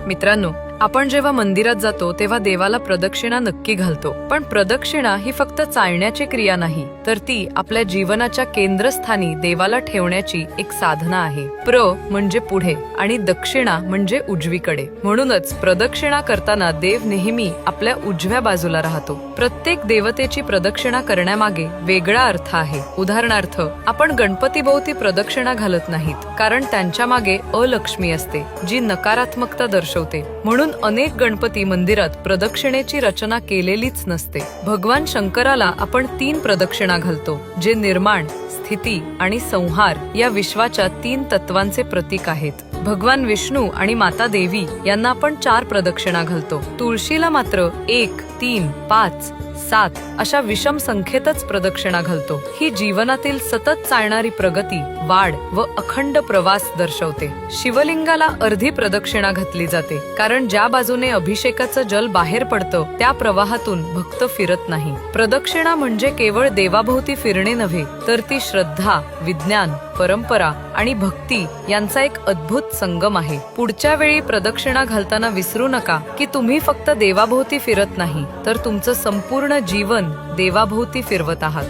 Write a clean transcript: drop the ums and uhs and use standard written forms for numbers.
मित्रांनो, आपण जेव्हा मंदिरात जातो तेव्हा देवाला प्रदक्षिणा नक्की घालतो, पण प्रदक्षिणा ही फक्त चालण्याची क्रिया नाही, तर ती आपल्या जीवनाच्या केंद्रस्थानी देवाला ठेवण्याची एक साधना आहे. म्हणजे पुढे आणि दक्षिणा म्हणजे उजवीकडे. म्हणूनच प्रदक्षिणा करताना देव नेहमी आपल्या उजव्या बाजूला राहतो. प्रत्येक देवतेची प्रदक्षिणा करण्यामागे वेगळा अर्थ आहे. उदाहरणार्थ, आपण गणपतीभोवती प्रदक्षिणा घालत नाहीत, कारण त्यांच्या मागे अलक्ष्मी असते, जी नकारात्मकता दर्शवते. म्हणून अनेक गणपती मंदिरात प्रदक्षिणेची रचना केलेलीच नसते. भगवान शंकराला आपण 3 प्रदक्षिणा घालतो, जे निर्माण, स्थिती आणि संहार या विश्वाच्या 3 तत्वांचे प्रतीक आहेत. भगवान विष्णू आणि माता देवी यांना आपण 4 प्रदक्षिणा घालतो. तुळशीला मात्र 1, 3, 5, 7 अशा विषम संख्येतच प्रदक्षिणा घालतो. ही जीवनातील सतत चालणारी प्रगती, वाढ व अखंड प्रवास दर्शवते. शिवलिंगाला अर्धी प्रदक्षिणा घातली जाते, कारण ज्या बाजूने अभिषेकाचं जल बाहेर पडतं त्या प्रवाहातून भक्त फिरत नाही. प्रदक्षिणा म्हणजे केवळ देवाभोवती फिरणे नव्हे, तर ती श्रद्धा, विज्ञान, परंपरा आणि भक्ती यांचा एक अद्भुत संगम आहे. पुढच्या वेळी प्रदक्षिणा घालताना विसरू नका की तुम्ही फक्त देवाभोवती फिरत नाही, तर तुमचं संपूर्ण जीवन देवाभोवती फिरवत आहात.